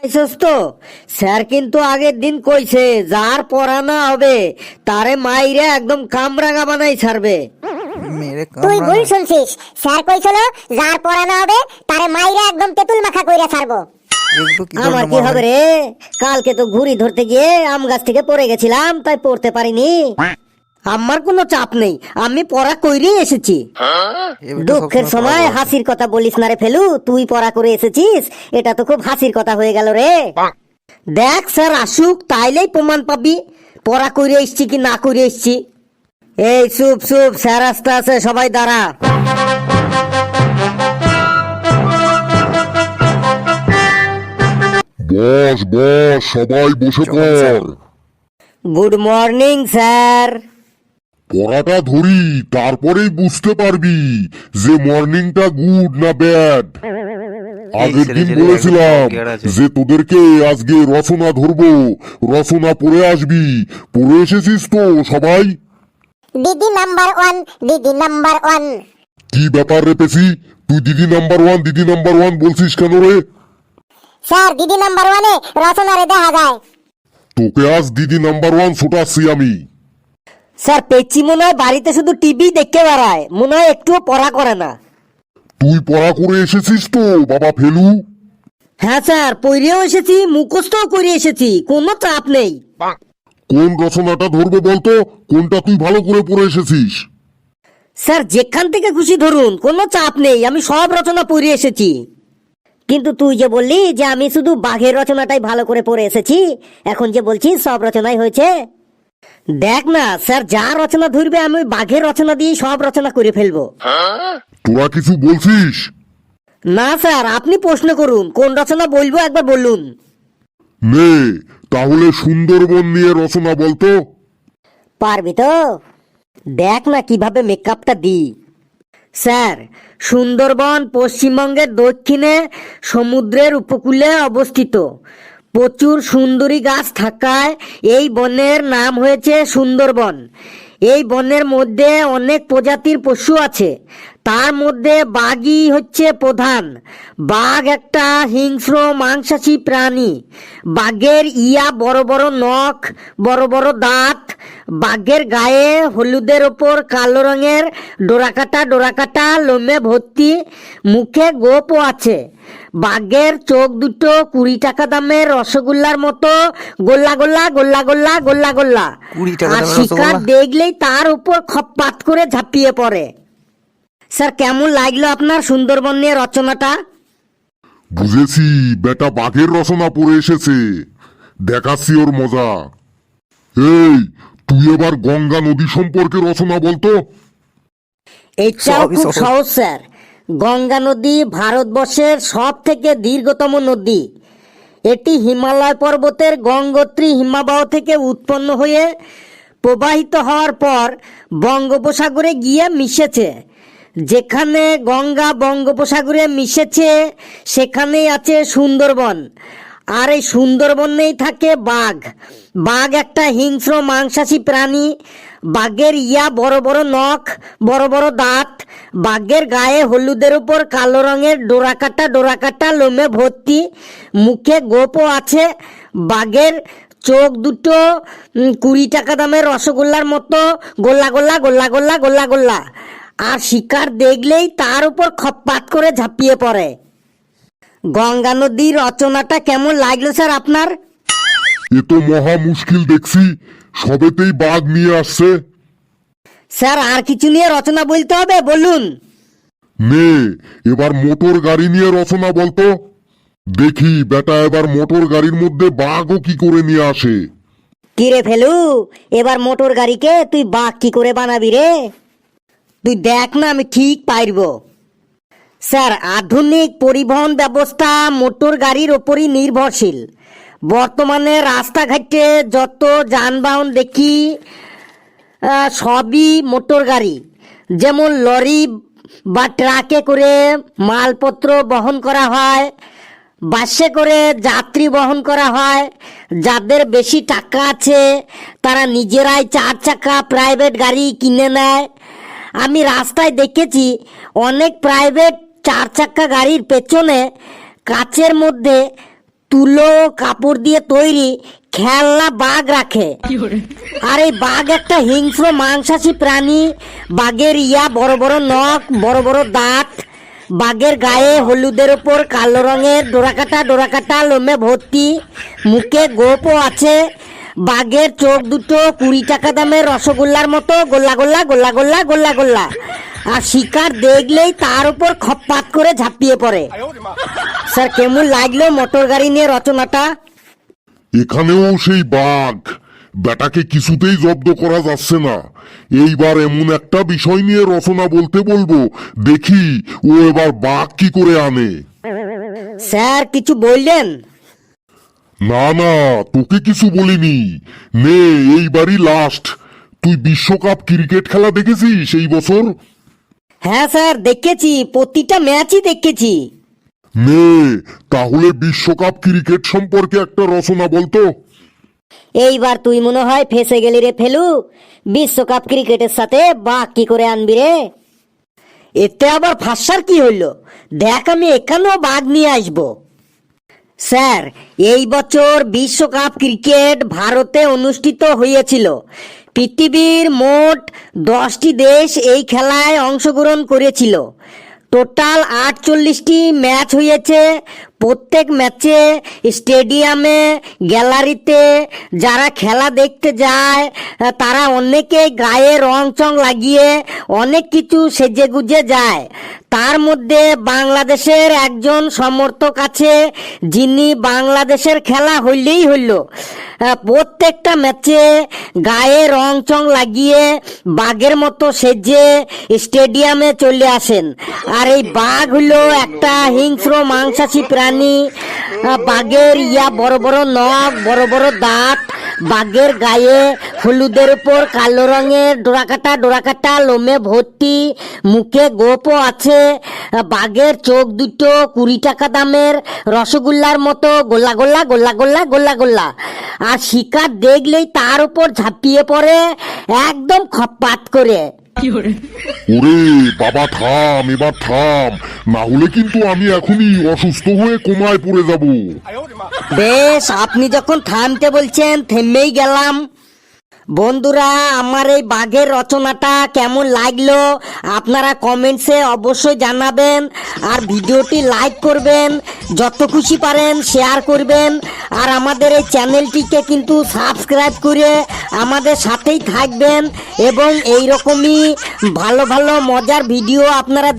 আইসস তো স্যার কিন্তু আগের দিন কইছে যার পড়া না হবে তারে মাইরে একদম কামরাঙা বানাই ছাড়বে। মেরে তুই কামড়া ভুল শুনছিস, স্যার কইছিল যার পড়ানো হবে তারে মাইরা একদম তেঁতুল মাখা কইরা ছাড়বো। এগুলো কি আমার কি হবে রে, কালকে তো ঘুড়ি ধরতে গিয়ে আম গাছ থেকে পড়ে গেছিলাম, তাই পড়তে পারিনি। আমার কোনো চাপ নেই, আমি পড়া কইরেই এসেছি। দুঃখের সময় হাসির কথা বলিস না রে ফেলু, তুই পড়া করে এসেছিস, এটা তো খুব হাসির কথা হয়ে গেল রে। দেখ স্যার আসুক তাইলেই প্রমাণ পাবি পড়া করে এসছি কি না করে এসছি। এই চুপ চুপ, স্যার আসতে আছে, সবাই দাঁড়া। বস বস সবাই বসে পড়। Good morning sir. পড়াটা ধরি তারপরেই বুঝতে পারবি যে মর্নিংটা গুড না ব্যাড। আগের দিন বলেছিলাম যে তোদেরকে আজকে রচনা ধরবো, রচনা পড়ে আসবি। পড়ে এসেছিস তো সবাই? দিদি নাম্বার 1, দিদি নাম্বার 1। কি ব্যাপার রে পেছি, তুই দিদি নাম্বার 1 দিদি নাম্বার 1 বলছিস কেন রে? স্যার দিদি নাম্বার 1-এ রচনারে দেখা যায়। তোকে আজ দিদি নাম্বার 1 ছোটাচ্ছি আমি। স্যার পেচি মনে হয় বাড়িতে শুধু টিভি দেখতে বেড়ায়, মনে হয় একটুও পড়া করে না। তুই পড়া করে এসেছিস তো বাবা ফেলু? হ্যাঁ স্যার, পড়েও এসেছি, মুখস্থও করে এসেছি, কোনো চাপ নেই। কোন রচনাটা ধরবো বলতো, কোনটা তুই ভালো করে পড়ে এসেছিস? স্যার যেখান থেকে খুশি ধরুন, কোনো চাপ নেই, আমি সব রচনা পড়ে এসেছি। কিন্তু তুই যে বললি যে আমি শুধু বাঘের রচনাটাই ভালো করে পড়ে এসেছি, এখন যে বলছিস সব রচনাই হয়েছে। দেখ না স্যার, যা রচনা ধরবে আমি ওই বাঘের রচনা দিয়ে সব রচনা করে ফেলবো। তোরা কিছু বলছিস? না স্যার, আপনি প্রশ্ন করুন, কোন রচনা বলবো একবার বলুন। নে তাহলে সুন্দরবন নিয়ে রচনা বলতো। পারবি তো? দেখ না কিভাবে মেকআপটা দিই। স্যার, সুন্দরবন পশ্চিমবঙ্গের দক্ষিণে সমুদ্রের উপকূলে অবস্থিত। প্রচুর সুন্দরী গাছ থাকায় এই বনের নাম হয়েছে সুন্দরবন। এই বনের মধ্যে অনেক প্রজাতির পশু আছে, তার মধ্যে বাঘই হচ্ছে প্রধান। বাঘ একটা হিংস্র মাংসাশী প্রাণী। বাঘের ইয়া বড় বড় নখ, বড় বড় দাঁত। বাঘের গায়ে হলুদের ওপর কালো রঙের ডোরাকাটা ডোরাকাটা লোমে ভর্তি। মুখে গোপও আছে। বাঘের চোখ দুটো 20 টাকা দামের রসগোল্লার মতো গোল্লা গোল্লা গোল্লা গোল্লা গোল্লা গোল্লা। 20 টাকা আর দামের শিকার রসগোল্লা? দেখলেই তার উপর খপ্পাত করে ঝাঁপিয়ে পড়ে। স্যার কেমন লাগলো আপনার সুন্দরবন নিয়ে রচনাটা? বুঝেছি, বেটা বাঘের রচনা পড়ে এসেছে, দেখাচ্ছি ওর মজা। এই তুই এবার গঙ্গা নদী সম্পর্কে রচনা বলতো। এইটাও সবই খুব সহজ। সহজ স্যার। গঙ্গা নদী ভারতবর্ষের সব থেকে দীর্ঘতম নদী। এটি হিমালয় পর্বতের গঙ্গোত্রী হিমবাহ থেকে উৎপন্ন হয়ে প্রবাহিত হওয়ার পর বঙ্গোপসাগরে গিয়ে মিশেছে। যেখানে গঙ্গা বঙ্গোপসাগরে মিশেছে সেখানেই আছে সুন্দরবন। আর এই সুন্দরবনেই থাকে বাঘ। বাঘ একটা হিংস্র মাংসাশী প্রাণী। বাঘের ইয়া বড় বড় নখ, বড় বড় দাঁত। বাঘের গায়ে হলুদের উপর কালো রঙের ডোরাকাটা ডোরাকাটা লোমে ভর্তি। মুখে গোপও আছে। বাঘের চোখ দুটো 20 টাকা দামের রসগোল্লার মতো গোল্লা গোল্লা গোল্লা গোল্লা গোল্লা গোল্লা। আর শিকার দেখলেই তার উপর খপ্পাত করে ঝাঁপিয়ে পড়ে। গঙ্গা নদীর রচনাটা কেমন লাগলো স্যার আপনার? এ তো মহা মুশকিল দেখছি, সবেতেই বাঘ নিয়ে আসছে। স্যার আর কিছু নিয়ে রচনা বলতে হবে, বলুন। নে এবার মোটর গাড়ি নিয়ে রচনা বলতো। দেখি বেটা এবার মোটর গাড়ির মধ্যে বাঘও কি করে নিয়ে আসে। কিরে ফেলু, এবার মোটর গাড়িকে তুই বাঘ কি করে বানাবি রে? তুই দেখ না, আমি ঠিক পারব। স্যার আধুনিক পরিবহন ব্যবস্থা মোটর গাড়ির ওপরই নির্ভরশীল। বর্তমানে রাস্তাঘাটে যত যানবাহন দেখি সবই মোটর গাড়ি। যেমন লরি বা ট্রাকে করে মালপত্র বহন করা হয়, বাসে করে যাত্রী বহন করা হয়। যাদের বেশি টাকা আছে তারা নিজেরাই 4 চাকা প্রাইভেট গাড়ি কিনে নেয়। আমি রাস্তায় দেখেছি অনেক প্রাইভেট 4 চাকা গাড়ির পেছনে কাচের মধ্যে তুলো কাপড় দিয়ে তৈরি খেলনা বাঘ রাখে। আর এই বাঘ একটা হিংস্র মাংসাশী প্রাণী। বাঘের বড় বড় নখ, বড় বড় দাঁত। বাঘের গায়ে হলুদের ওপর কালো রঙের ডোরাকাটা লোমে ভর্তি। মুখে গোপও আছে। বাঘের চোখ দুটো 20 টাকা দামের রসগোল্লার মতো গোল্লা গোল্লা গোল্লা গোল্লা গোল্লা গোল্লা। আর শিকার দেখলেই তার উপর খপ্পাত করে ঝাঁপিয়ে পড়ে। স্যার, কেমন লাগলো মোটর গাড়ি নিয়ে রচনাটা? এখানেও সেই বাঘ, বেটাকে কিছুতেই জব্দ করা যাচ্ছে না। এইবার এমন একটা বিষয় নিয়ে রচনা বলতে বলবো, দেখি ও এবার বাঘ কি করে আনে। স্যার, কিছু বললেন? না না, তোকে কিছু বলিনি। নে, এইবারই লাস্ট। তুই বিশ্বকাপ ক্রিকেট খেলা দেখেছিস এই বছর? হ্যাঁ স্যার, দেখেছি, প্রতিটা ম্যাচই দেখেছি। নে, তাহলে বিশ্বকাপ ক্রিকেট সম্পর্কে একটা রচনা বলতো। এইবার তুই মনে হয় ফেসে গেলি রে ফেলু। বিশ্বকাপ ক্রিকেটের সাথে বাঘ কি করে আনবি রে? এতে আবার ফাঁসার কি হইল? দেখ, আমি এখানেও বাঘ নিয়ে আসবো। স্যার, এই বছর বিশ্বকাপ ক্রিকেট ভারতে অনুষ্ঠিত হয়েছিল। পৃথিবীর মোট 10টি দেশ এই খেলায় অংশগ্রহণ করেছিল। টোটাল 48টি ম্যাচ হয়েছে। প্রত্যেক ম্যাচে স্টেডিয়ামে, গ্যালারিতে যারা খেলা দেখতে যায় তারা অনেকেই গায়ে রং চং লাগিয়ে অনেক কিছু সেজে গুজে যায়। তার মধ্যে বাংলাদেশের একজন সমর্থক আছে, যিনি বাংলাদেশের খেলা হইলেই হইল প্রত্যেকটা ম্যাচে গায়ে রং চং লাগিয়ে বাঘের মতো সেজে স্টেডিয়ামে চলে আসেন। আর এই বাঘ হলো একটা হিংস্র মাংসাশী প্রাণী। বাঘের বড় বড় নখ, বড় বড় দাঁত। বাঘের গায়ে হলুদের উপর কালো রঙের ডোরাকাটা লোমে ভর্তি। মুখে গোপও আছে। বাঘের চোখ দুটো 20 টাকা দামের রসগোল্লার মতো গোল্লা গোল্লা গোল্লা গোল্লা গোল্লা গোল্লা। আর শিকার দেখলেই তার উপর ঝাঁপিয়ে পড়ে একদম খপ্পাত করে। ওরে বাবা, থাম, এবার থাম, না হলে কিন্তু আমি এখনই অসুস্থ হয়ে কোমায় পড়ে যাব। বেশ, আপনি যখন থামতে বলছেন থেমেই গেলাম। বন্ধুরা, আমার এই বাঘের রচনাটা কেমন লাগলো আপনারা কমেন্টসে অবশ্যই জানাবেন। আর ভিডিওটি লাইক করবেন, যত খুশি পারেন শেয়ার করবেন। আর আমাদের এই চ্যানেলটিকে কিন্তু সাবস্ক্রাইব করে আমাদের সাথেই থাকবেন এবং এই রকমই ভালো ভালো মজার ভিডিও আপনারা